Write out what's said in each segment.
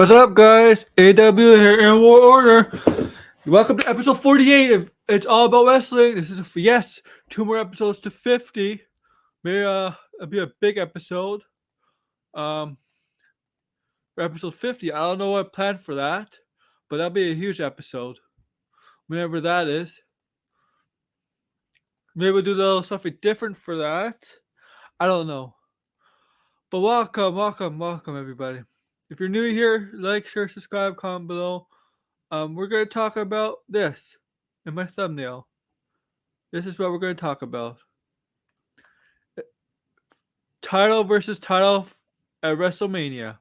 What's up, guys? AEW here in War Order. Welcome to episode 48 of It's All About Wrestling. This is yes, 2 more episodes to 50. Maybe it'll be a big episode. For episode 50, I don't know what I planned for that, but that'll be a huge episode. Whenever that is. Maybe we'll do a little something different for that. I don't know. But welcome, everybody. If you're new here, like, share, subscribe, comment below. We're going to talk about this in my thumbnail. This is what we're going to talk about. Title versus title at WrestleMania.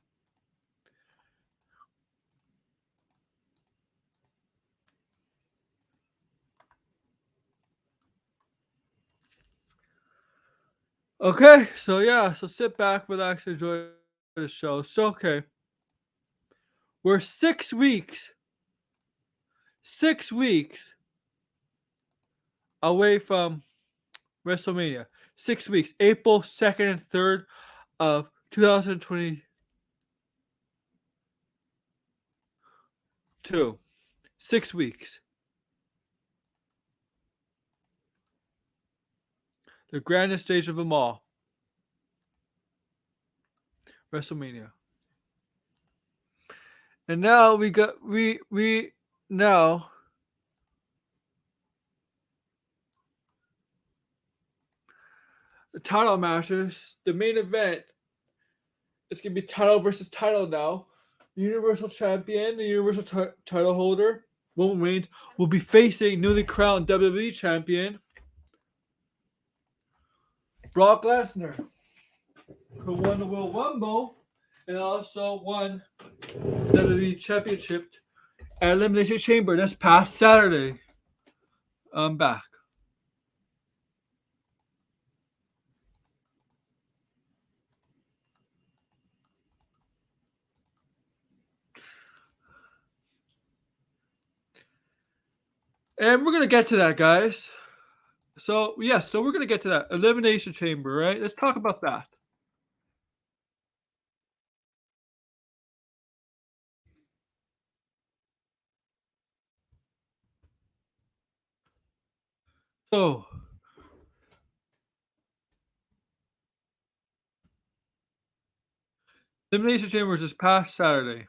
Okay, so sit back, relax, enjoy the show. So, okay. We're 6 weeks away from WrestleMania. 6 weeks. April 2nd and 3rd of 2022. 6 weeks. The grandest stage of them all. WrestleMania. And now we now the title matches, the main event. It's gonna be title versus title now. The Universal Champion, the Universal title holder, Roman Reigns, will be facing newly crowned WWE Champion Brock Lesnar, who won the Royal Rumble and also won WWE Championship at Elimination Chamber this past Saturday. I'm back. And we're going to get to that, guys. So we're going to get to that. Elimination Chamber, right? Let's talk about that. So, Elimination Chamber is this past Saturday.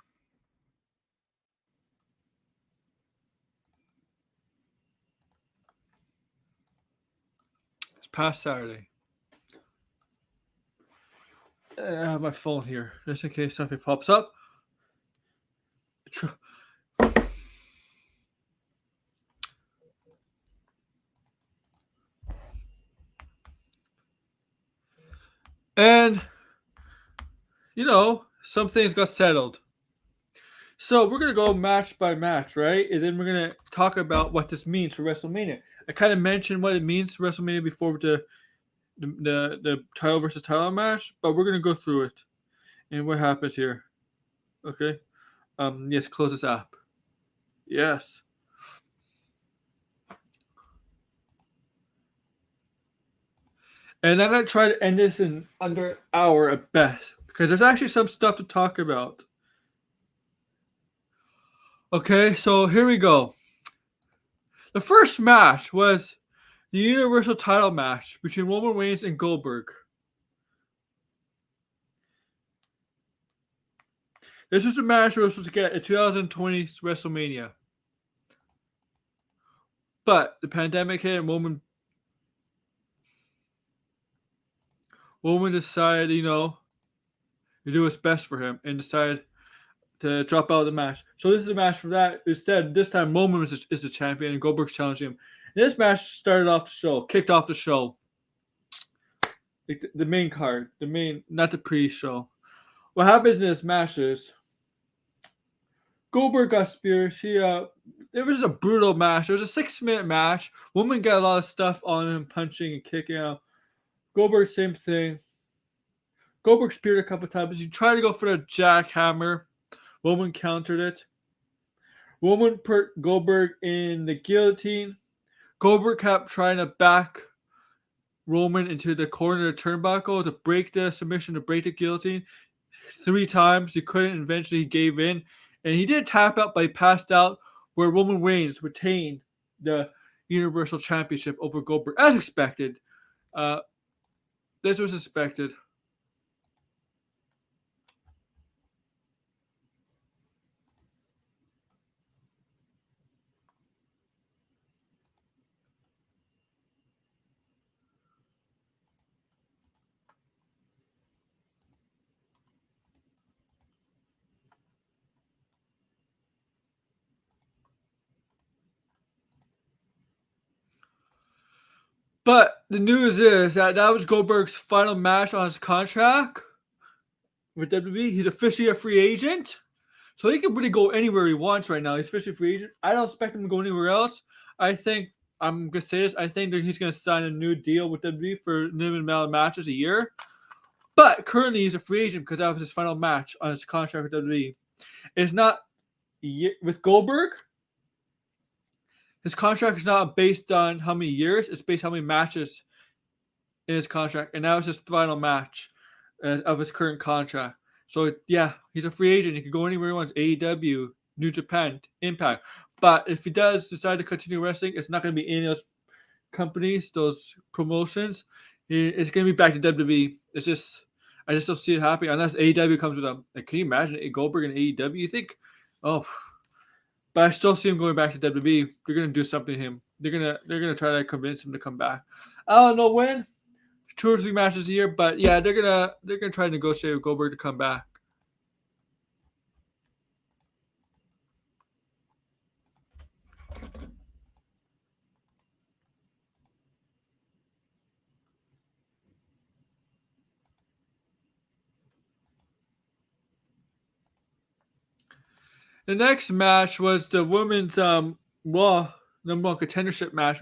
Past Saturday. I have my phone here just in case something pops up. And some things got settled. So we're gonna go match by match, right? And then we're gonna talk about what this means for WrestleMania. I kind of mentioned what it means for WrestleMania before the title versus title match, but we're gonna go through it and what happens here. Okay. Yes, close this app. Yes. And I'm gonna try to end this in under an hour at best, because there's actually some stuff to talk about. Okay, so here we go. The first match was the Universal title match between Roman Reigns and Goldberg. This was a match we were supposed to get at 2020 WrestleMania. But the pandemic hit and Roman decided, to do what's best for him and decided to drop out of the match. So this is a match for that. Instead, this time Roman is the champion and Goldberg's challenging him. And this match kicked off the show. Like the main card, not the pre-show. What happens in this match is Goldberg got speared. It was a brutal match. It was a 6-minute match. Roman got a lot of stuff on him, punching and kicking out. Goldberg, same thing. Goldberg speared a couple times. He tried to go for the jackhammer. Roman countered it. Roman put Goldberg in the guillotine. Goldberg kept trying to back Roman into the corner of the turnbuckle to break the submission, to break the guillotine. 3 times. He couldn't. Eventually, he gave in, and he did tap out, but he passed out. Where Roman Reigns retained the Universal Championship over Goldberg, as expected. This was expected. But the news is that was Goldberg's final match on his contract with WWE. He's officially a free agent. So he can really go anywhere he wants right now. He's officially a free agent. I don't expect him to go anywhere else. I think, I'm going to say this, I think that he's going to sign a new deal with WWE for limited amount of matches a year. But currently he's a free agent because that was his final match on his contract with WWE. It's not with Goldberg. His contract is not based on how many years. It's based on how many matches in his contract. And that was his final match of his current contract. So, yeah, he's a free agent. He can go anywhere he wants. AEW, New Japan, Impact. But if he does decide to continue wrestling, it's not going to be any of those companies, those promotions. It's going to be back to WWE. It's just, I just don't see it happening unless AEW comes with them. Like, can you imagine Goldberg and AEW? You think, oh, but I still see him going back to WWE. They're going to do something to him. They're gonna try to convince him to come back. I don't know when. 2 or 3 matches a year, but yeah, they're gonna try to negotiate with Goldberg to come back. The next match was the women's Raw number 1 contendership match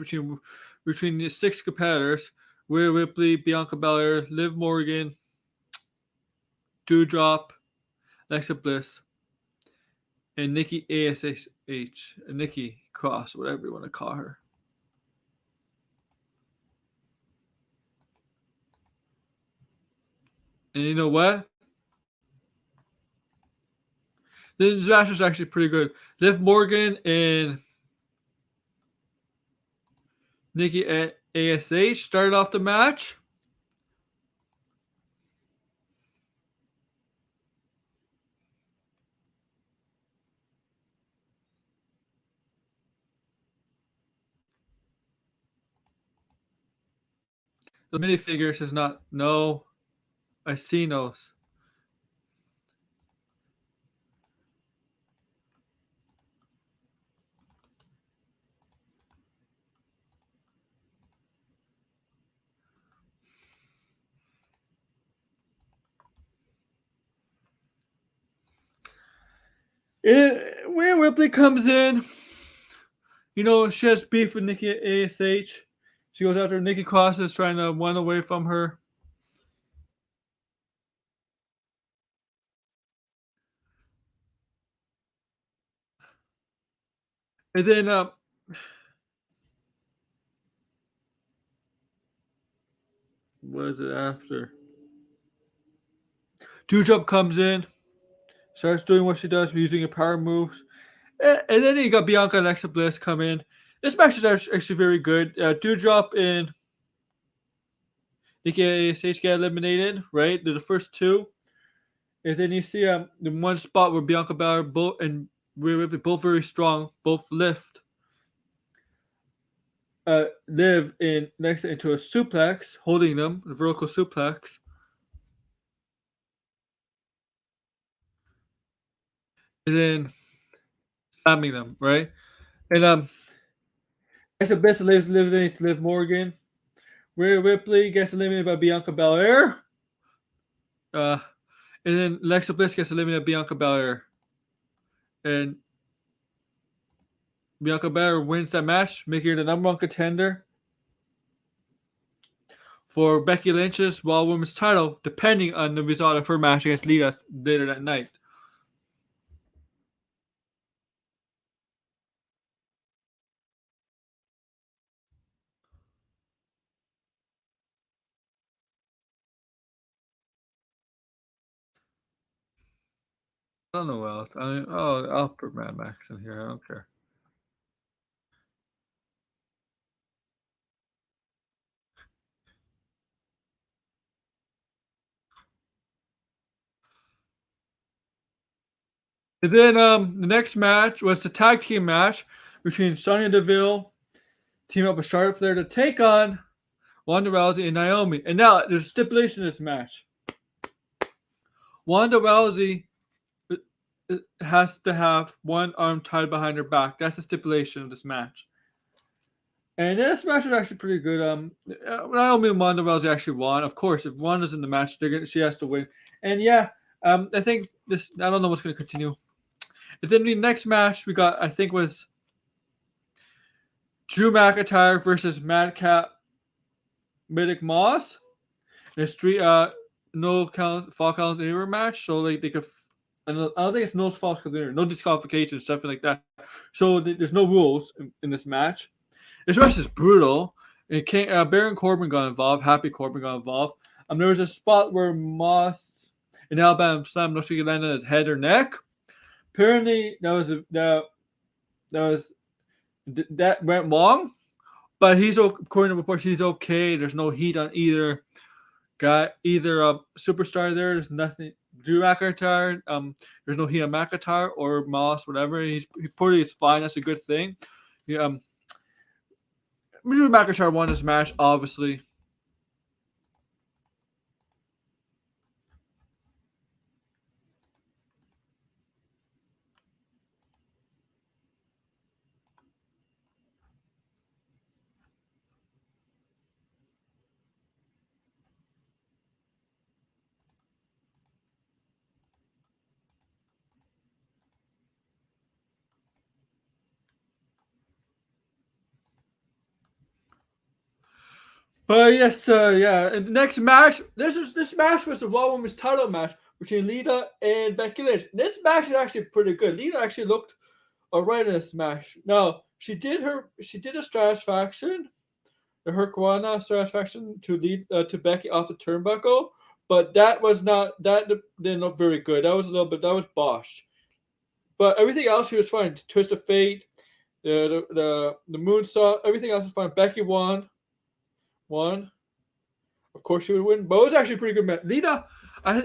between the 6 competitors: Rhea Ripley, Bianca Belair, Liv Morgan, Doudrop, Alexa Bliss, and Nikki ASH, Nikki Cross, whatever you want to call her. And you know what? This match was actually pretty good. Liv Morgan and Nikki ASH started off the match. The minifigure says not. No, I see those. Rhea Ripley comes in. You know, she has beef with Nikki ASH. She goes after Nikki Cross is trying to run away from her. And then what is it after? Doudrop comes in, starts doing what she does, using her power moves. And then you got Bianca and Alexa Bliss come in. This match is actually very good. Doudrop and Nikki ASH get eliminated, right? They're the first 2. And then you see the one spot where Bianca Belair and Rhea Ripley both very strong, both lift. Liv next into a suplex, holding them, a vertical suplex. And then slamming them, right? And Alexa Bliss eliminates Liv Morgan. Rhea Ripley gets eliminated by Bianca Belair. And then Alexa Bliss gets eliminated by Bianca Belair. And Bianca Belair wins that match, making her the number 1 contender for Becky Lynch's Raw Women's title, depending on the result of her match against Lita later that night. I don't know what else. I'll put Mad Max in here. I don't care. And then the next match was the tag team match between Sonya Deville team up with Charlotte Flair to take on Ronda Rousey and Naomi. And now there's a stipulation in this match. Ronda Rousey has to have one arm tied behind her back. That's the stipulation of this match. And this match is actually pretty good. Naomi and Ronda Rousey actually won. Of course, if Ronda's in the match, she has to win. And yeah, I think this. I don't know what's going to continue. And then the next match we got, I think, was Drew McIntyre versus Madcap Riddick Moss. In a street, no count, fall count anywhere match. So like they could. I don't think it's no fall count anywhere, no disqualification, stuff like that. So there's no rules in this match. This match is brutal. Baron Corbin got involved. Happy Corbin got involved. There was a spot where Moss in Alabama Slam looks like he landed on his head or neck. Apparently, that went wrong. But according to reports, he's okay. There's no heat on either guy, either superstar there. There's nothing. Drew McIntyre, there's no heat on McIntyre or Moss, whatever. He probably is fine. That's a good thing. Drew McIntyre won this match, obviously. But yes, yeah. And the next match, this match was the Raw Women's Title match between Lita and Becky Lynch. This match is actually pretty good. Lita actually looked alright in this match. Now she did a satisfaction, the Hurricane satisfaction to Becky off the turnbuckle, but that didn't look very good. That was Bosch. But everything else she was fine. Twist of Fate, the moonsault, everything else was fine. Becky won. Of course she would win, but it was actually a pretty good match. Lita, I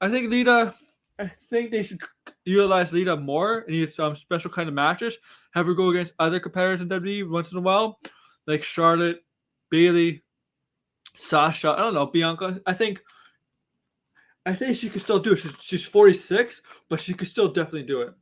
think Lita, I think they should utilize Lita more in these special kind of matches. Have her go against other competitors in WWE once in a while, like Charlotte, Bayley, Sasha. I don't know, Bianca. I think she could still do it. She's 46, but she could still definitely do it.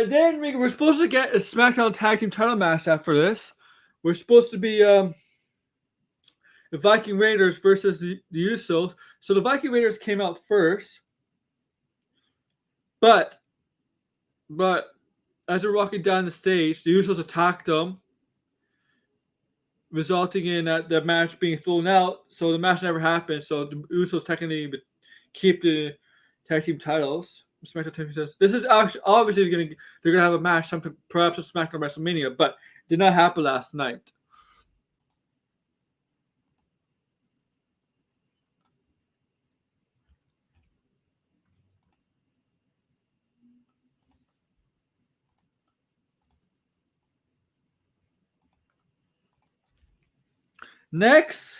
Then we were supposed to get a SmackDown Tag Team Title match after this. We're supposed to be the Viking Raiders versus the Usos. So the Viking Raiders came out first, but as they're walking down the stage, the Usos attacked them, resulting in the match being thrown out. So the match never happened. So the Usos technically keep the tag team titles. SmackDown Tag Team says this is actually obviously they're gonna have a match, something perhaps with SmackDown WrestleMania, but it did not happen last night. Next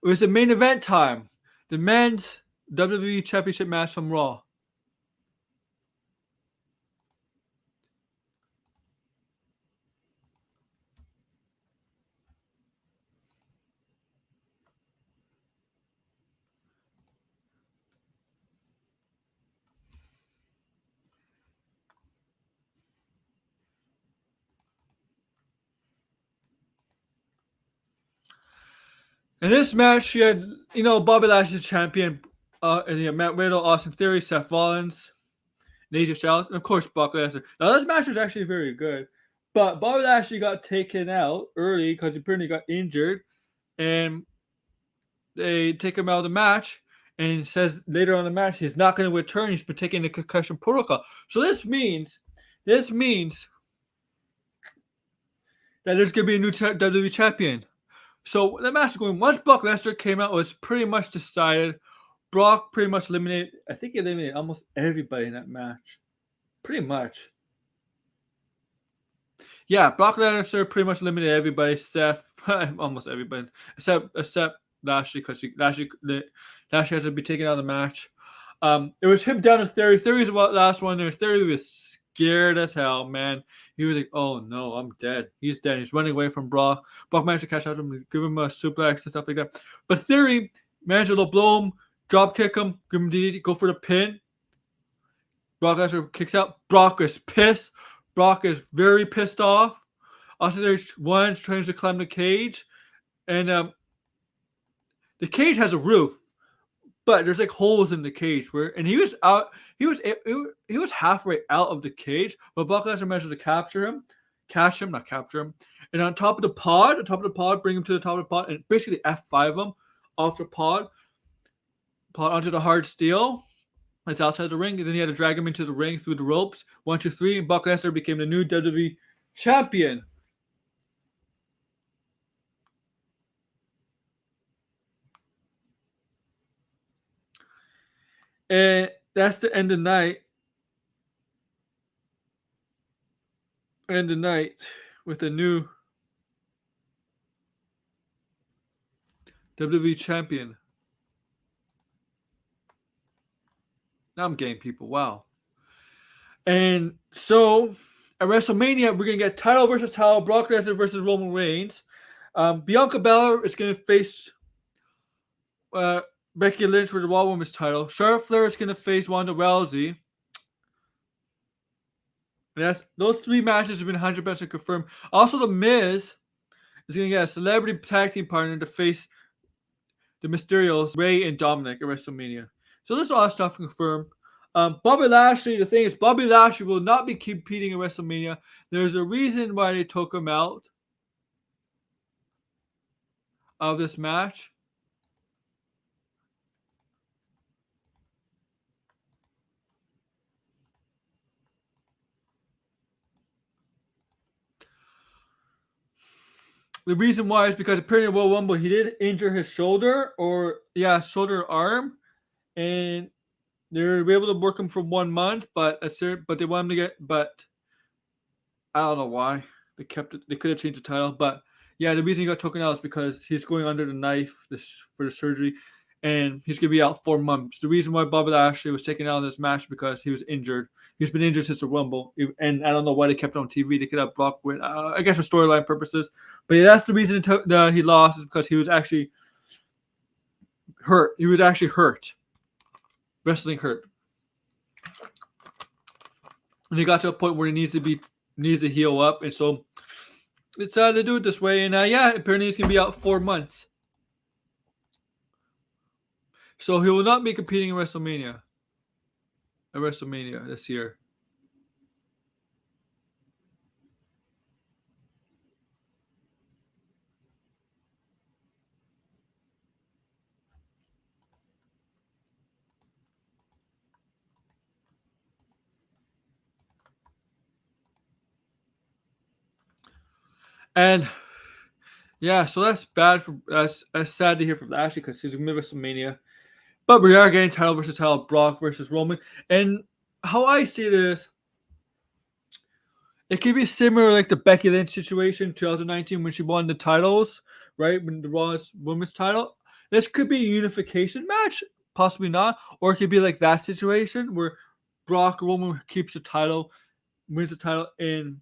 was the main event time, the men's WWE Championship match from Raw. In this match, you had, Bobby Lashley's champion, and you had Matt Riddle, Austin Theory, Seth Rollins, and AJ Styles, and of course Brock Lesnar. Now this match was actually very good, but Bobby Lashley got taken out early because he apparently got injured, and they take him out of the match. And he says later on in the match he's not going to return. He's been taking the concussion protocol. So this means that there's going to be a new WWE champion. So the match is going. Once Brock Lesnar came out, it was pretty much decided. Brock pretty much eliminated. I think he eliminated almost everybody in that match. Pretty much. Yeah, Brock Lesnar pretty much eliminated everybody. Seth, almost everybody, except Lashley, because Lashley has to be taken out of the match. It was him down to Theory. Theory's the last one there. Theory was scared as hell, man. He was like, "Oh no, I'm dead." He's dead. He's running away from Brock. Brock managed to catch out him, give him a suplex and stuff like that. But Theory managed to blow him, drop kick him, give him DDT, go for the pin. Brock Lesnar kicks out. Brock is pissed. Brock is very pissed off. Also, there's one trying to climb the cage, and the cage has a roof, but there's like holes in the cage and he was out. He was halfway out of the cage, but Brock Lesnar managed to not capture him, and on top of the pod, bring him to the top of the pod, and basically F5 him off the pod onto the hard steel. It's outside the ring, and then he had to drag him into the ring through the ropes. 1, 2, 3, and Brock Lesnar became the new WWE champion. And that's the end of the night. End the night with a new WWE champion. Now I'm getting people. Wow. And so at WrestleMania, we're going to get title versus title, Brock Lesnar versus Roman Reigns. Bianca Belair is going to face Becky Lynch for the Raw Women's title. Charlotte Flair is going to face Ronda Rousey. And those 3 matches have been 100% confirmed. Also, The Miz is going to get a celebrity tag team partner to face the Mysterios, Rey and Dominic at WrestleMania. So there's a lot of stuff confirmed. Bobby Lashley, the thing is, Bobby Lashley will not be competing at WrestleMania. There's a reason why they took him out of this match. The reason why is because apparently in Royal Rumble he did injure his shoulder shoulder arm, and they were able to work him for 1 month, but they wanted him to but I don't know why they kept it. They could have changed the title, but yeah, the reason he got taken out is because he's going under the knife for the surgery, and he's gonna be out 4 months. The reason why Bobby Lashley was taken out of this match because he was injured. He's been injured since the Rumble, and I don't know why they kept it on TV. They could have Brock win, I guess for storyline purposes. But yeah, that's the reason he lost, is because he was actually hurt. He was actually hurt. Wrestling hurt. And he got to a point where he needs to heal up, and so they decided to do it this way. And apparently he's gonna be out 4 months. So he will not be competing in WrestleMania. At WrestleMania this year. And yeah, so that's sad to hear from Lashley because he's going to miss WrestleMania. But we are getting title versus title, Brock versus Roman. And how I see this, it could be similar like the Becky Lynch situation in 2019 when she won the titles, right? When the Raw Women's title. This could be a unification match, possibly not. Or it could be like that situation where Brock Roman keeps the title, wins the title, and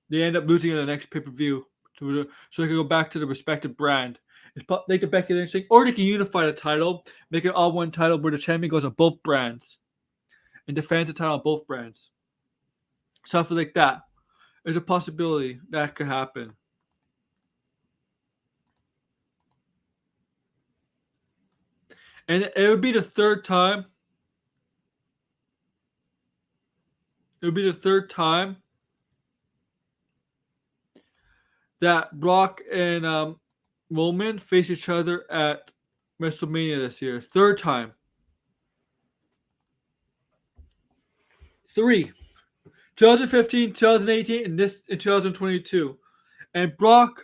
they end up losing in the next pay-per-view. So they can go back to the respective brand. It's like the Becky Lynch thing. Or they can unify the title, make it all one title where the champion goes on both brands and defends the title on both brands. Something like that. There's a possibility that could happen. And it would be the third time. It would be the third time that Brock and Roman face each other at WrestleMania this year. Third time. 3. 2015, 2018, and this in 2022. And Brock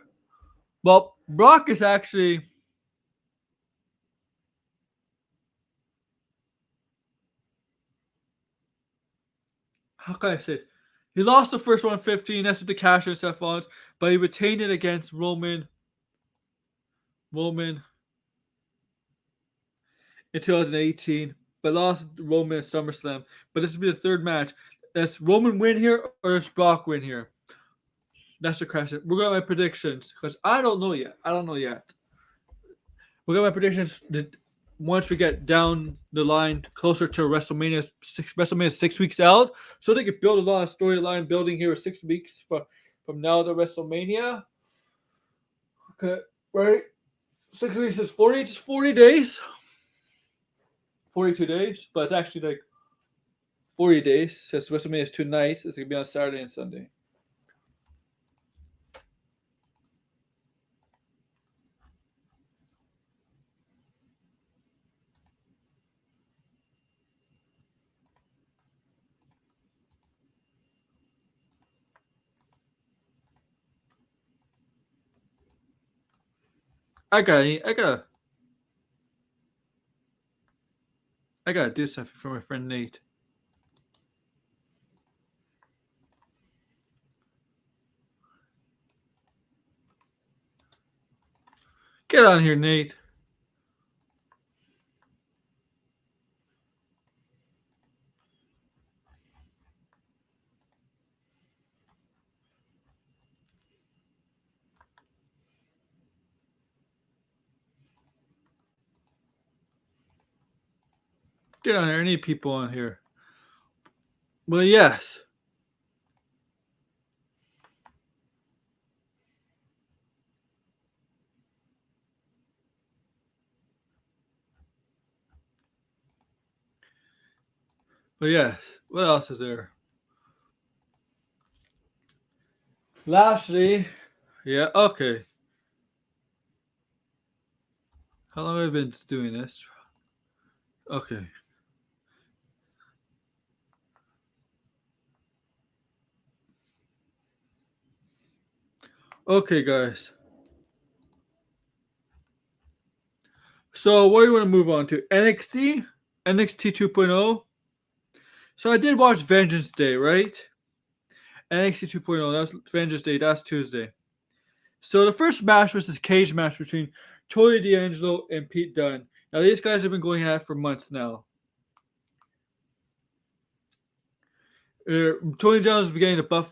is actually how can I say it? He lost the first one 15, that's with the cash and stuff on, but he retained it against Roman in 2018, but lost Roman at SummerSlam. But this will be the third match. Does Roman win here or does Brock win here? That's the question. We're going to my predictions because I don't know yet. We're going to my predictions that once we get down the line closer to WrestleMania 6 weeks out, so they can build a lot of storyline building here 6 weeks from now to WrestleMania. Okay, right? 6 weeks is 40 days. 42 days, but it's actually like 40 days since WrestleMania is 2 nights. It's going to be on Saturday and Sunday. I gotta do something for my friend Nate. Get on here, Nate. Get on here. I need people on here. Well, yes. But yes. What else is there? Lashley. Yeah, okay. How long have I been doing this? Okay. Okay, guys. So, what do you want to move on to? NXT? NXT 2.0? So, I did watch Vengeance Day, right? NXT 2.0. That's Vengeance Day. That's Tuesday. So, the first match was this cage match between Tony D'Angelo and Pete Dunne. Now, these guys have been going at it for months now. Tony D'Angelo's been getting the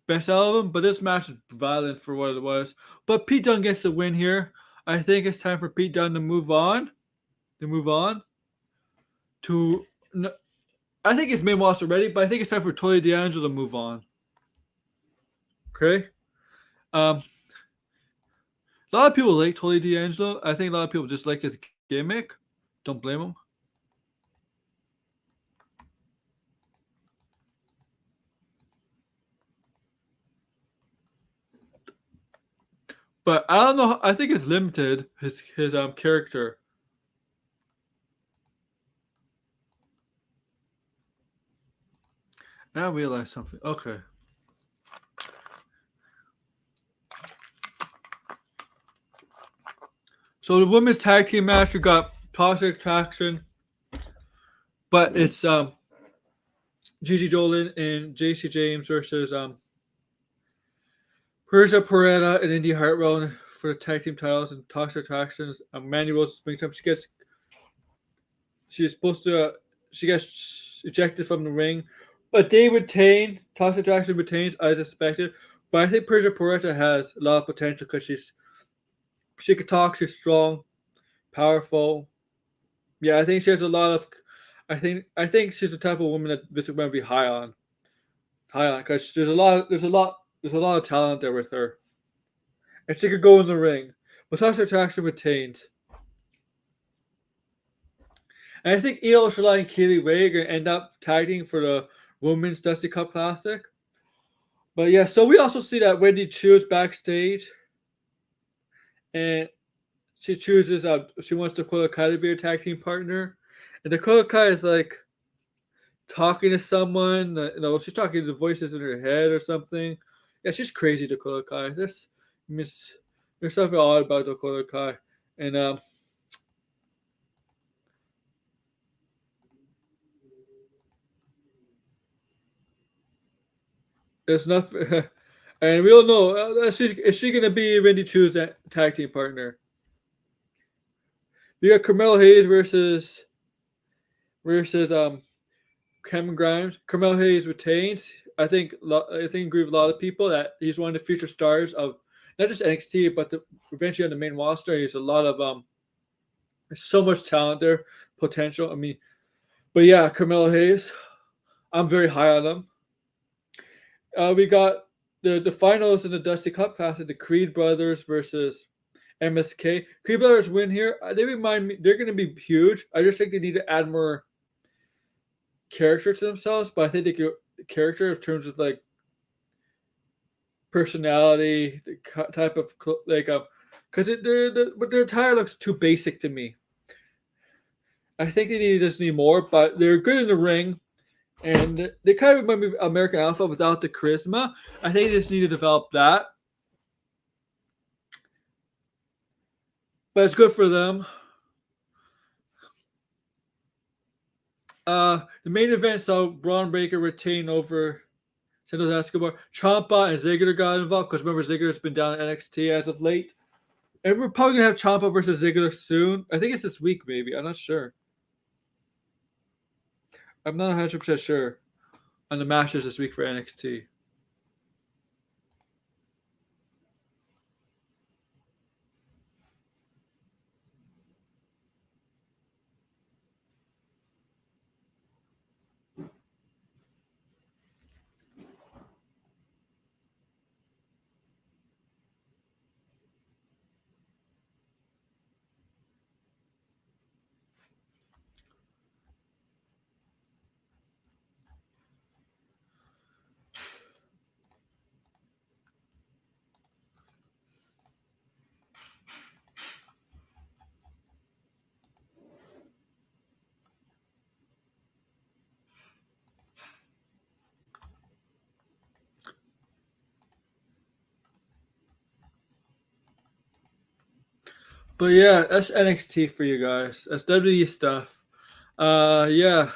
best out of him, but this match is violent for what it was. But Pete Dunne gets the win here. I think it's time for Pete Dunne to move on. I think it's main roster ready, but I think it's time for Tony D'Angelo to move on. Okay? A lot of people like Tony D'Angelo. I think a lot of people just like his gimmick. Don't blame him. But I don't know. I think it's limited, his character. Now I realize something. Okay. So the women's tag team match, we got Toxic Attraction, but it's Gigi Dolan and JC James versus Persia Peretta and Indy Hartwell for the tag team titles and Toxic Attractions. Mandy Rose springtime. She gets ejected from the ring, but they retain. Toxic Attraction retains as expected. But I think Persia Peretta has a lot of potential because she could talk. She's strong, powerful. Yeah, I think she has a lot of. I think she's the type of woman that Vince McMahon would be high on because there's a lot of talent there with her, and she could go in the ring. But Toxic Attraction retains. And I think Io Shirai and Kaylee Ray are going to end up tagging for the Women's Dusty Cup Classic. But yeah, so we also see that Wendy Chu's backstage. And she chooses, she wants Dakota Kai to be her tag team partner. And Dakota Kai is like talking to someone. She's talking to the voices in her head or something. Yeah, she's crazy, Dakota Kai. There's something odd about Dakota Kai. And there's nothing. And we don't know. Is she going to be Wendy Chu's tag team partner? We got Carmelo Hayes versus Cameron Grimes. Carmelo Hayes retains. I think agree with a lot of people that he's one of the future stars of not just NXT but eventually on the main roster. He's a lot of there's so much talent there, potential. I mean, but yeah, Carmelo Hayes. I'm very high on him. We got the finals in the Dusty Cup Classic. The Creed brothers versus MSK. Creed brothers win here. They remind me they're going to be huge. I just think they need to add more character to themselves, but I think they could character in terms of like personality, the type of because their attire looks too basic to me. I think they just need more, but they're good in the ring, and they kind of remind me of American Alpha without the charisma. I think they just need to develop that, but it's good for them. The main event saw Braun Breaker retain over Santos Escobar. Ciampa and Ziggler got involved because remember Ziggler's been down in NXT as of late. And we're probably going to have Ciampa versus Ziggler soon. I think it's this week, maybe. I'm not sure. I'm not 100% sure on the matches this week for NXT. But yeah, that's NXT for you guys. That's WWE stuff. Yeah.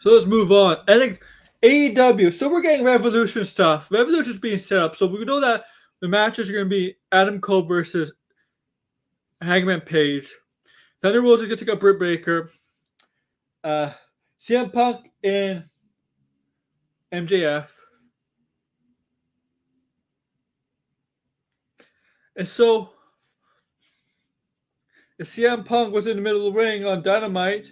So let's move on. I think AEW. So we're getting Revolution stuff. Revolution's being set up. So we know that the matches are going to be Adam Cole versus Hangman Page. Thunder Rosa going to take up Britt Baker. CM Punk and MJF. And so CM Punk was in the middle of the ring on Dynamite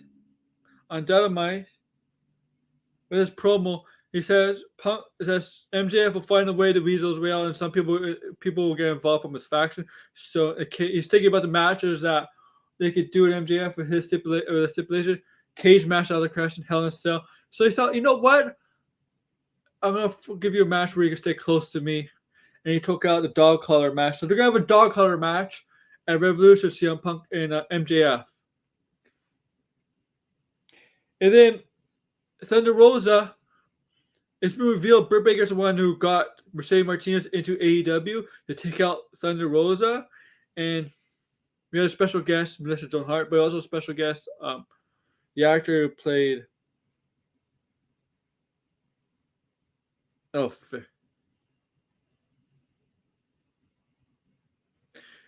with his promo. He says MJF will find a way to weasel his way out, and some people will get involved from his faction. So he's thinking about the matches that they could do at MJF with his stipulation, cage match out of the crash and Hell in a Cell. So he thought, you know what? I'm gonna give you a match where you can stay close to me, and he took out the dog collar match. So they're gonna have a dog collar match at Revolution, CM Punk and MJF, and then Thunder Rosa. It's been revealed Britt Baker's the one who got Mercedes Martinez into AEW to take out Thunder Rosa, and we had a special guest, Melissa Joan Hart, but also a special guest, the actor who played Oh,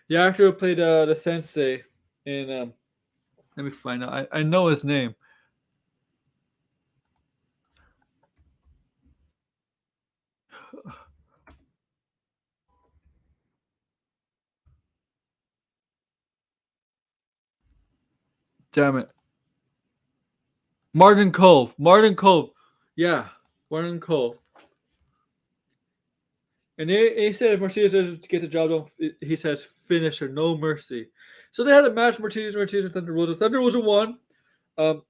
the actor who played the sensei in let me find out. I know his name. Damn it. Martin Cove. Martin Cove. Yeah, Martin Cove. And he said if Mercedes doesn't get the job done, he says finish or no mercy. So they had a match, Mercedes and Thunder Rosa. Thunder Rosa won. Um,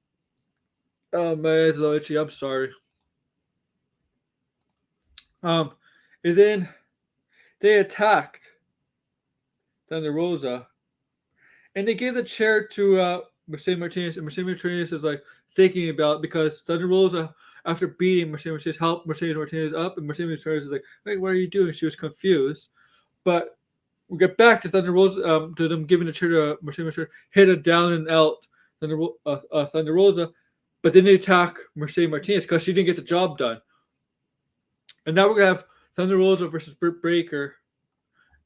oh man, it's a little itchy. I'm sorry. And then they attacked Thunder Rosa, and they gave the chair to Mercedes Martinez, and Mercedes Martinez is like thinking about it because Thunder Rosa, after beating Mercedes Martinez, helped Mercedes Martinez up, and Mercedes Martinez is like, "Hey, what are you doing?" She was confused, but we get back to Thunder Rosa, to them giving the chair to Mercedes Martinez, hit it down and out Thunder Rosa, but then they attack Mercedes Martinez because she didn't get the job done, and now we're gonna have Thunder Rosa versus Britt Baker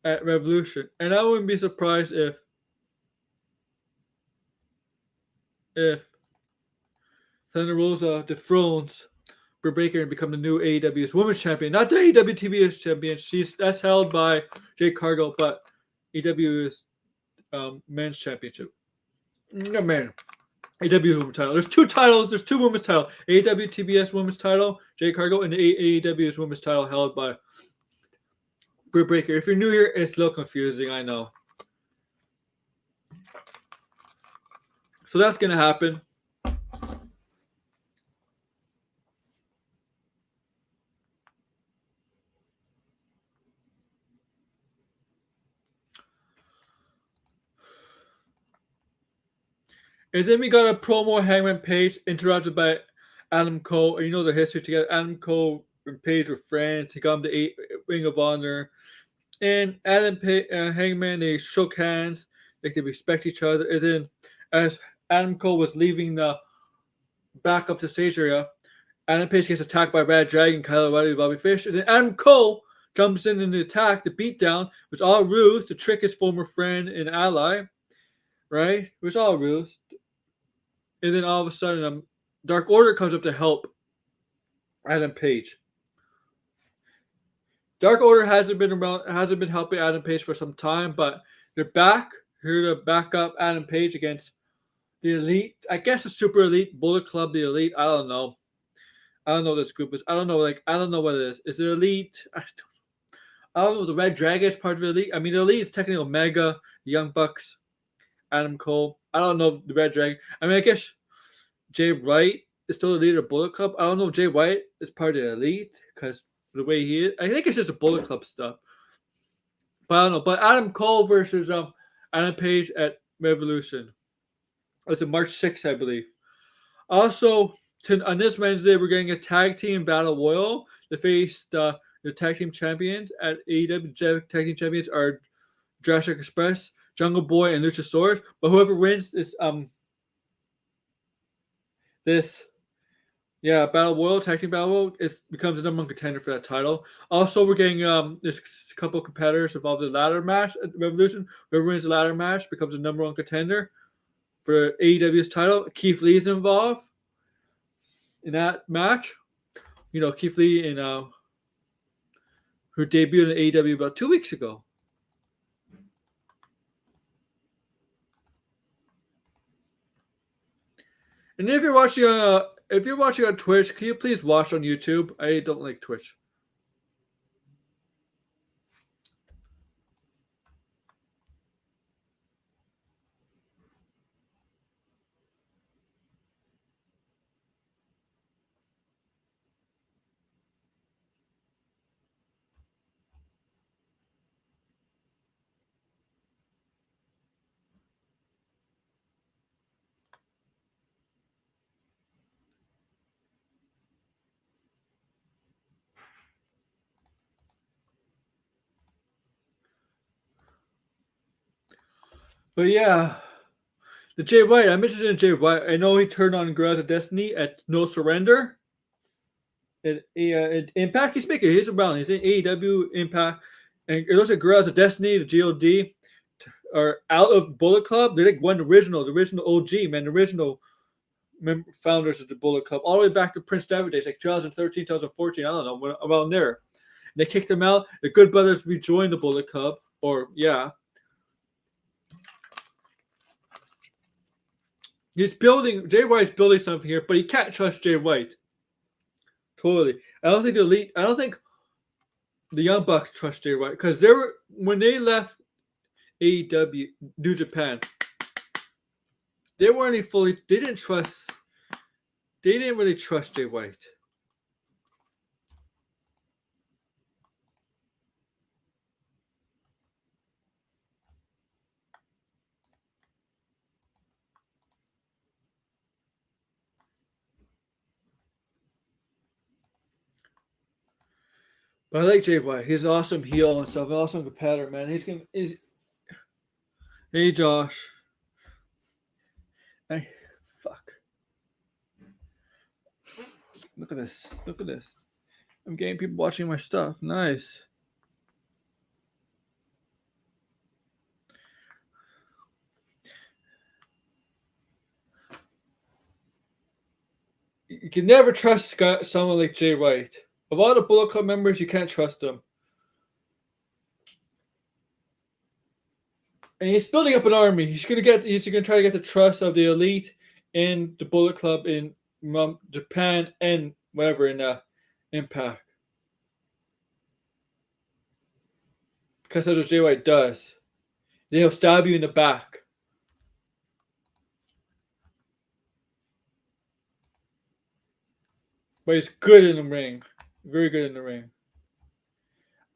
at Revolution, and I wouldn't be surprised if Thunder Rosa dethrones Britt Baker and become the new AEW's Women's Champion, not the AEW TBS Champion. That's held by Jade Cargill, but AEW is Men's Championship. No man, AEW Women's Title. There's two titles. There's two Women's Title. AEW TBS Women's Title, Jade Cargill, and the AEW's Women's Title held by Britt Baker. If you're new here, it's a little confusing. I know. So that's gonna happen. And then we got a promo Hangman Page interrupted by Adam Cole. You know their history together. Adam Cole and Page were friends. He got him to Ring of Honor. And Hangman, they shook hands. Like they respect each other. And then as Adam Cole was leaving the back up the stage area, Adam Page gets attacked by Red Dragon, Kyle O'Reilly, Bobby Fish. And then Adam Cole jumps in the attack, the beatdown. It was all ruse to trick his former friend and ally. Right? It was all ruse. And then all of a sudden, Dark Order comes up to help Adam Page. Dark Order hasn't been helping Adam Page for some time, but they're back here to back up Adam Page against the Elite. I guess the Super Elite, Bullet Club, the Elite. I don't know. I don't know what this group is. I don't know. I don't know what it is. Is it Elite? I don't know if the Red Dragon is part of the Elite. I mean, the Elite is technically Omega, the Young Bucks, Adam Cole. I don't know the Red Dragon. I mean, I guess Jay White is still the leader of Bullet Club. I don't know if Jay White is part of the Elite because the way he is. I think it's just a Bullet Club stuff. But I don't know. But Adam Cole versus Adam Page at Revolution. It's on March 6th, I believe. Also, on this Wednesday, we're getting a tag team battle royal to face the tag team champions at AEW. Tag team champions are Jurassic Express, Jungle Boy, and Luchasaurus. But whoever wins this battle royal, tag team battle royal, becomes the number one contender for that title. Also, we're getting there's a couple of competitors involved in the ladder match at Revolution. Whoever wins the ladder match becomes the number one contender for AEW's title. Keith Lee's involved in that match. You know, Keith Lee who debuted in AEW about 2 weeks ago. And if you're watching on Twitch, can you please watch on YouTube? I don't like Twitch. But yeah, the Jay White. I'm interested in Jay White. I know he turned on Girls of Destiny at No Surrender. in Impact. He's making his around. He's in AEW Impact, and those are girls of Destiny, the G.O.D, are out of Bullet Club. They're like the original OG man, the original founders of the Bullet Club, all the way back to Prince David days, like 2013, 2014. I don't know, around there. They kicked him out. The Good Brothers rejoined the Bullet Club, or yeah. Jay White's building something here, but you can't trust Jay White. Totally. I don't think the Young Bucks trust Jay White because when they left AEW New Japan, they weren't they didn't really trust Jay White. But I like Jay White. He's an awesome heel and stuff. An awesome competitor, man. Hey, Josh. Hey, fuck. Look at this. Look at this. I'm getting people watching my stuff. Nice. You can never trust someone like Jay White. Of all the Bullet Club members, you can't trust them. And he's building up an army. He's gonna try to get the trust of the elite in the Bullet Club in Japan and whatever in Impact. Because that's what Jay White does. Then he'll stab you in the back. But he's good in the ring. Very good in the ring.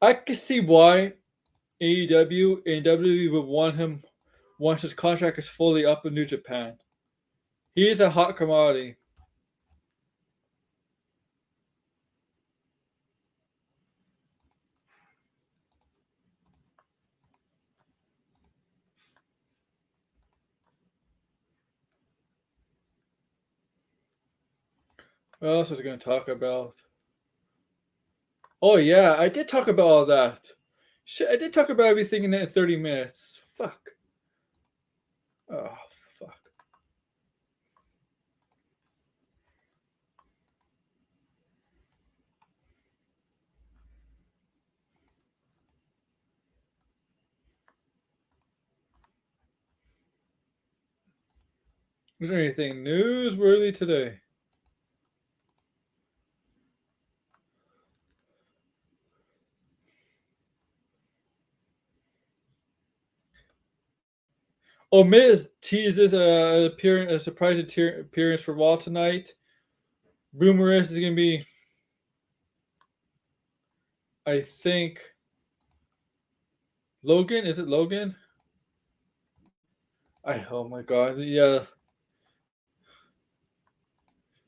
I can see why AEW and WWE would want him once his contract is fully up in New Japan. He is a hot commodity. What else was I going to talk about? Oh, yeah, I did talk about all that. Shit, I did talk about everything in that 30 minutes. Fuck. Oh, fuck. Was there anything newsworthy today? Oh, Miz teases a surprise appearance for Raw tonight. Rumor is it's going to be, I think, Logan. Is it Logan? Oh my god, yeah.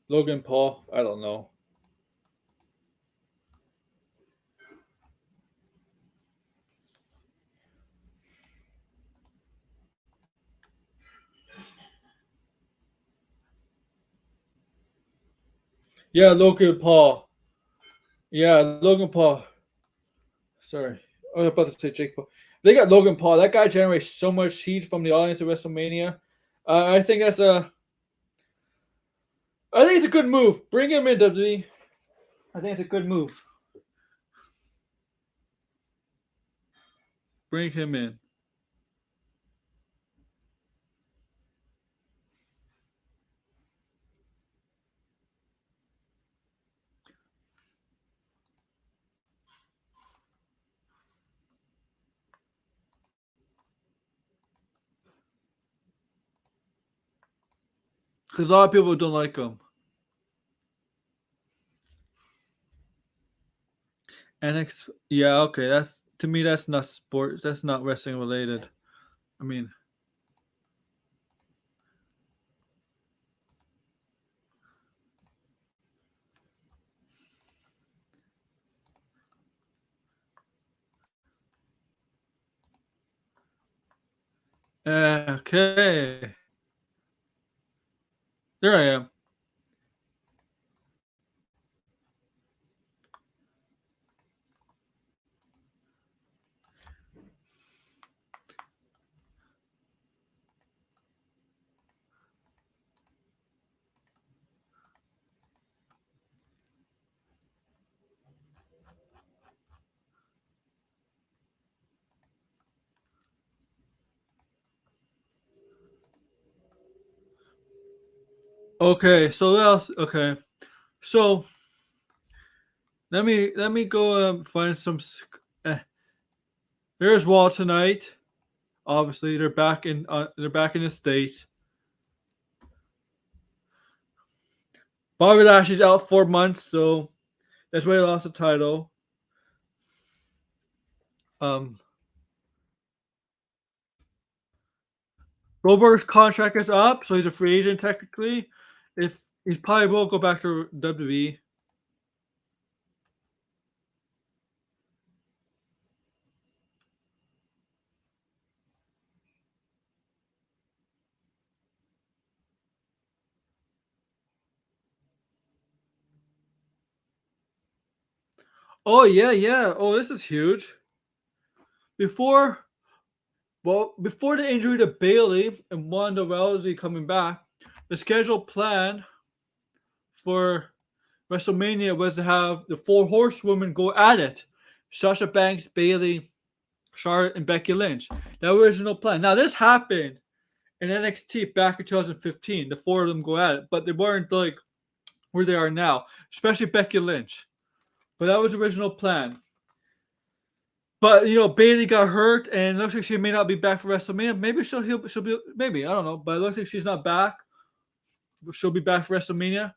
Logan Paul. I don't know. Yeah, Logan Paul. Yeah, Logan Paul. Sorry. I was about to say Jake Paul. They got Logan Paul. That guy generates so much heat from the audience at WrestleMania. I think it's a good move. Bring him in, WWE. I think it's a good move. Bring him in. Because a lot of people don't like him. Yeah, okay. To me, that's not sports. That's not wrestling related. I mean, okay. There I am. Okay, so what else? Okay, so let me go find some. Uh, Here's Wall tonight. Obviously, they're back in the States. Bobby Lashley's out 4 months, so that's why he lost the title. Um, Goldberg's contract is up, so he's a free agent technically. If he probably will go back to WWE. Oh yeah, yeah. Oh, this is huge. Before, before the injury to Bailey and Wanda Rousey coming back, the scheduled plan for WrestleMania was to have the four horsewomen go at it: Sasha Banks, Bailey, Charlotte, and Becky Lynch. That original plan. Now this happened in NXT back in 2015. The four of them go at it, but they weren't like where they are now, especially Becky Lynch. But that was the original plan. But Bailey got hurt, and it looks like she may not be back for WrestleMania. Maybe she'll be, maybe, I don't know, but it looks like she's not back. She'll be back for WrestleMania,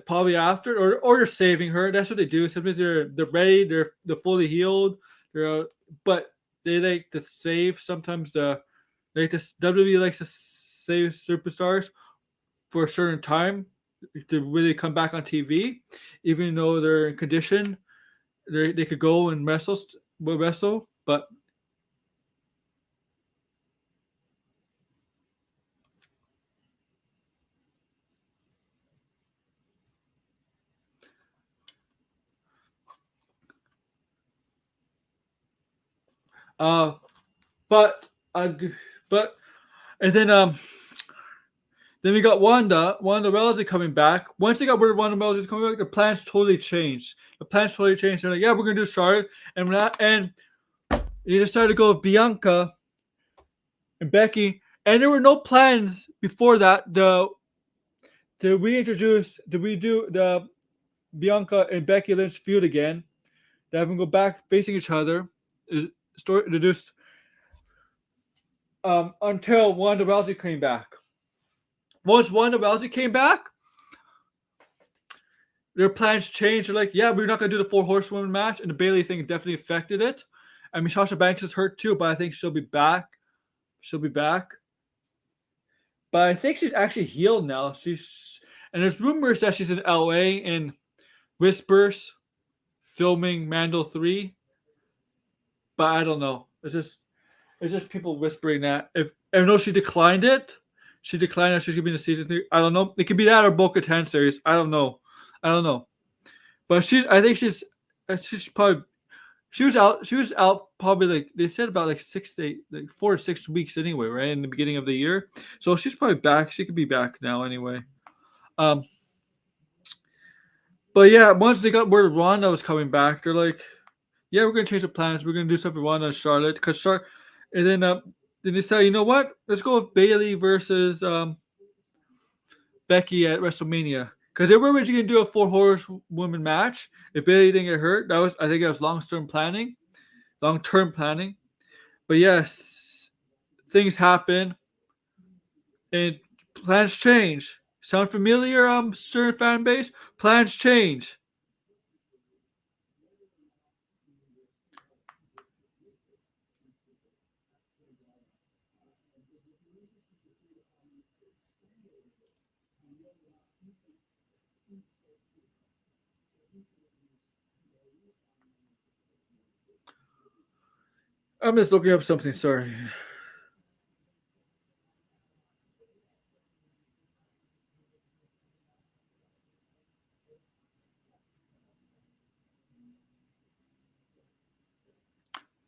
probably after, or they're saving her. That's what they do. Sometimes they're ready, they're fully healed, but they like to save. Sometimes WWE likes to save superstars for a certain time to really come back on TV, even though they're in condition. They could go and wrestle, but uh, but but and then we got Wanda Rousey coming back. Once they got word of Wanda Rousey coming back, the plans totally changed. They're like, yeah, we're gonna do Charlotte, and they decided to go with Bianca and Becky, and there were no plans before that to reintroduce, to redo the Bianca and Becky Lynch feud again. They have them go back facing each other. Story introduced until Wanda Rousey came back. Once Wanda Rousey came back, their plans changed. They're like, yeah, we're not gonna do the four horsewomen match, and the Bailey thing definitely affected it. I mean, Sasha Banks is hurt too, but I think she'll be back. She'll be back. But I think she's actually healed now. And there's rumors that she's in LA and whispers filming Mando 3. But I don't know. It's just people whispering that. If I know she declined it. She declined that she's gonna be in the season 3. I don't know. It could be that or Bo-Katan series. I don't know. But I think she's probably she was out probably, like they said, about like 4 to 6 weeks anyway, right? In the beginning of the year. So she's probably back. She could be back now anyway. Um but yeah, once they got word Ronda was coming back, they're like, yeah, we're gonna change the plans. We're gonna do something with Ronda and Charlotte, and then they say, you know what? Let's go with Bailey versus Becky at WrestleMania. Because they were originally gonna do a four horsewoman match. If Bailey didn't get hurt, I think that was long-term planning. But yes, things happen and plans change. Sound familiar, certain fan base? Plans change. I'm just looking up something, sorry.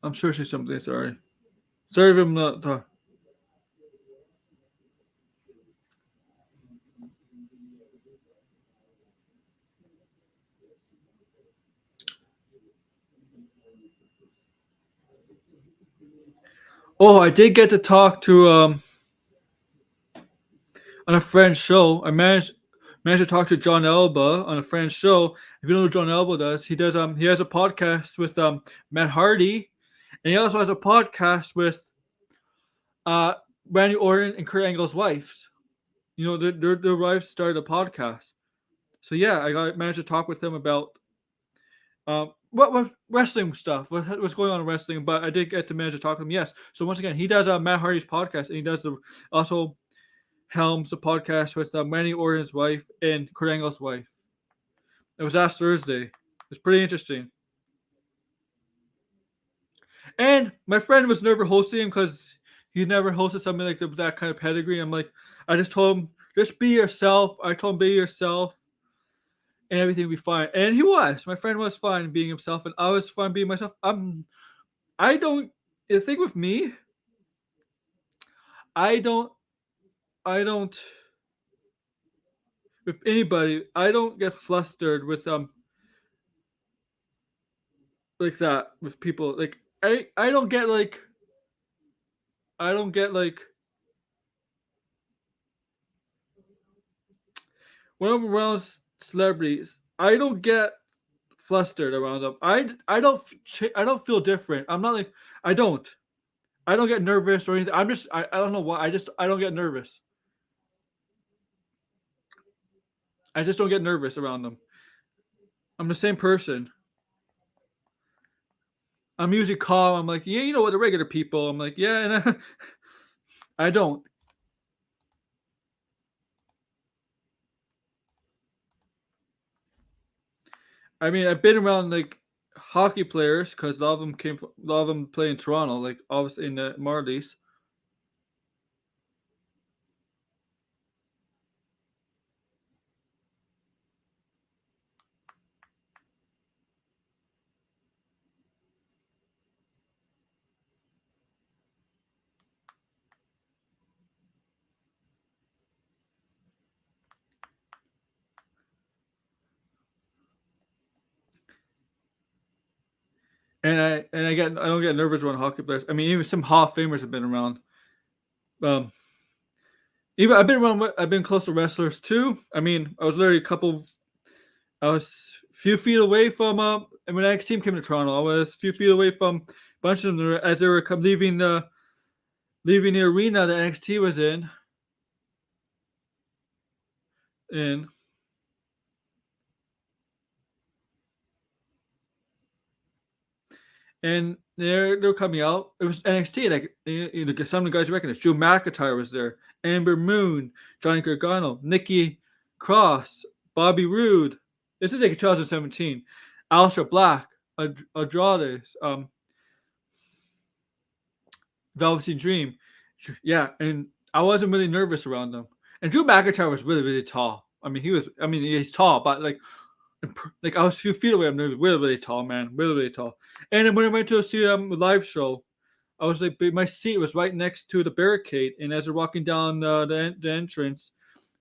I'm searching something, sorry. Sorry if I'm not talking. Oh, I did get to talk to on a friend's show. I managed to talk to John Elba on a friend's show. If you know what John Elba does, he has a podcast with Matt Hardy, and he also has a podcast with uh Randy Orton and Kurt Angle's wives. You know, their wives started a podcast. So yeah, managed to talk with them about what wrestling stuff, what's going on in wrestling. But I did get to manage to talk to him. Yes. So once again, he does Matt Hardy's podcast, and he does also helms the podcast with Randy Orton's wife and Kurt Angle's wife. It was last Thursday. It's pretty interesting. And my friend was never hosting because he never hosted something like that kind of pedigree. I'm like, I just told him, just be yourself. I told him, be yourself, and everything will be fine. And he was. My friend was fine being himself, and I was fine being myself. I don't. The thing with me, I don't. With anybody, I don't get flustered with like that with people. Like I don't get like when I'm around celebrities, I don't get flustered around them. I don't feel different. I'm not like I don't. I don't get nervous or anything. I don't know why. I don't get nervous. I just don't get nervous around them. I'm the same person. I'm usually calm. I'm like, yeah, you know what, the regular people. I'm like, yeah, and I don't. I mean, I've been around like hockey players because a lot of them play in Toronto, like obviously in the Marlies. And I don't get nervous around hockey players. I mean, even some Hall of Famers have been around. Um, even I've been close to wrestlers too. I mean, I was a few feet away from and when NXT team came to Toronto, I was a few feet away from a bunch of them as they were leaving the arena that NXT was in. And they're coming out. It was NXT. Like some of the guys you recognize. Drew McIntyre was there. Amber Moon, Johnny Gargano, Nikki Cross, Bobby Roode. This is like 2017. Aleister Black, Andrade, Velveteen Dream. Yeah, and I wasn't really nervous around them. And Drew McIntyre was really, really tall. I mean, he's tall, but like I was a few feet away. I'm really, really tall, man, really, really tall. And then when I went to see a live show, I was like, my seat was right next to the barricade, and as we're walking down the entrance,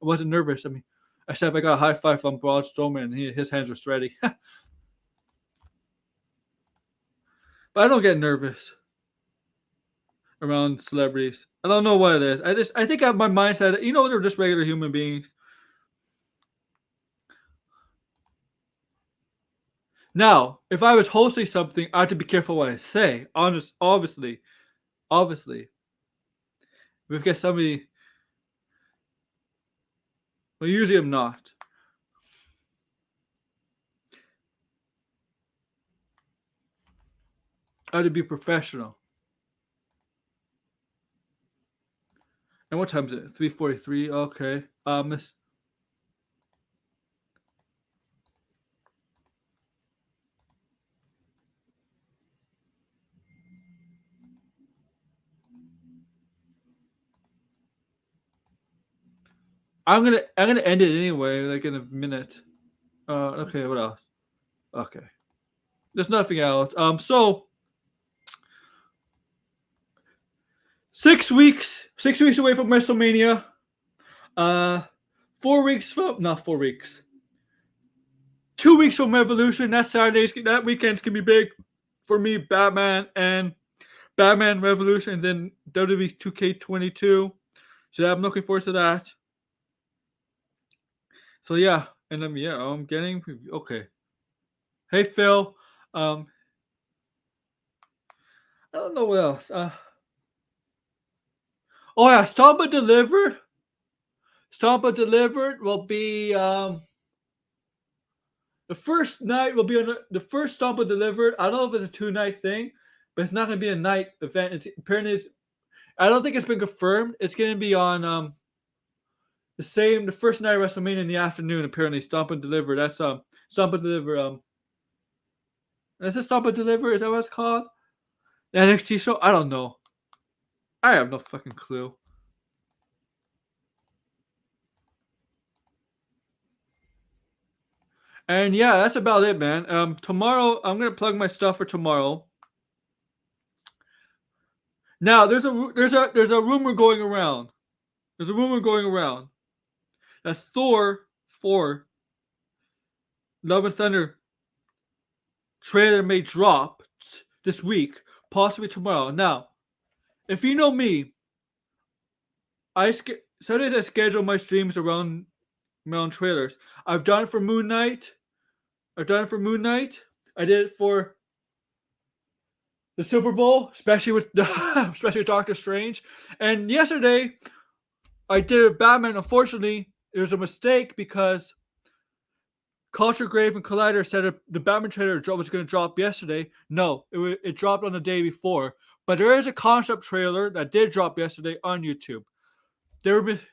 I wasn't nervous. I mean, I said I got a high five from Braun Strowman, and his hands were sweaty. But I don't get nervous around celebrities. I don't know what it is. I think I have my mindset. You know, they're just regular human beings. Now, if I was hosting something, I have to be careful what I say. Obviously. If get somebody, well, usually I'm not. I have to be professional. And what time is it? 3:43. Okay. Miss. I'm gonna end it anyway, like in a minute. Okay. What else? Okay. There's nothing else. So 6 weeks away from WrestleMania. 4 weeks from, not 4 weeks. 2 weeks from Revolution. That weekend's gonna be big for me. Batman Revolution, and then WWE 2K22. So I'm looking forward to that. So yeah, and then I'm getting okay. Hey Phil, I don't know what else. Oh yeah, Stompa Delivered. Stompa Delivered will be the first night will be on the first Stompa Delivered. I don't know if it's a 2-night thing, but it's not going to be a night event. It's apparently I don't think it's been confirmed. It's going to be on the first night of WrestleMania in the afternoon. Apparently, Stompa Delivered. That's Stompa Delivered. Is it Stompa Delivered? Is that what it's called? The NXT show? I don't know. I have no fucking clue. And yeah, that's about it, man. Tomorrow I'm gonna plug my stuff for tomorrow. Now there's a rumor going around. There's a rumor going around that Thor 4 Love and Thunder trailer may drop this week, possibly tomorrow. Now, if you know me, Saturdays I schedule my streams around trailers. I've done it for Moon Knight. I did it for the Super Bowl, especially with Doctor Strange. And yesterday, I did Batman. Unfortunately, it was a mistake because Culture Grave and Collider said the Batman trailer was going to drop yesterday. No, it dropped on the day before. But there is a concept trailer that did drop yesterday on YouTube. It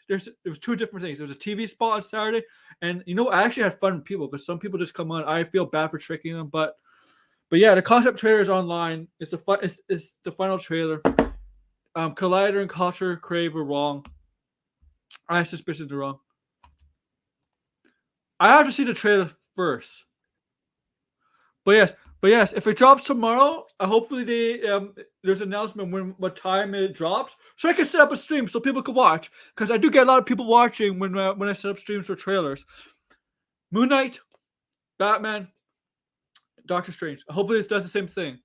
was two different things. There was a TV spot on Saturday, and I actually had fun with people because some people just come on. I feel bad for tricking them, but yeah, the concept trailer is online. It's the final trailer. Collider and Culture Crave were wrong. I have suspicions they're wrong. I have to see the trailer first. But yes, if it drops tomorrow, hopefully there's an announcement what time it drops, so I can set up a stream so people can watch. Because I do get a lot of people watching when I set up streams for trailers. Moon Knight, Batman, Doctor Strange. Hopefully this does the same thing.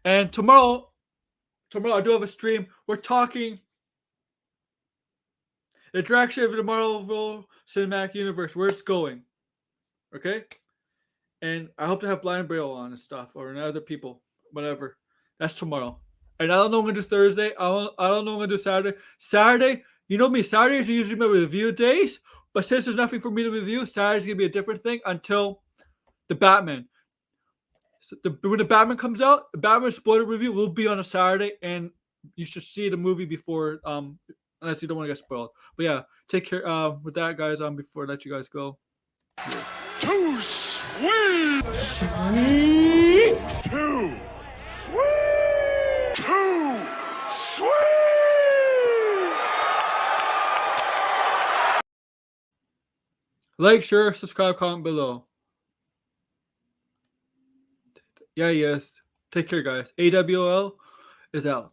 And tomorrow I do have a stream. We're talking the direction of the Marvel Cinematic Universe, where it's going. Okay? And I hope to have Blind Braille on and stuff, or other people, whatever. That's tomorrow. And I don't know when to do Thursday. I don't know when to do Saturday. Saturday, you know me, Saturdays are usually my review days. But since there's nothing for me to review, Saturday's going to be a different thing until the Batman. When the Batman comes out, the Batman spoiler review will be on a Saturday, and you should see the movie before, unless you don't want to get spoiled. But yeah, take care with that, guys, before I let you guys go. Yeah. Too sweet! Sweet! Too sweet! Too sweet! Like, share, subscribe, comment below. Yeah, yes. Take care, guys. AWL is out.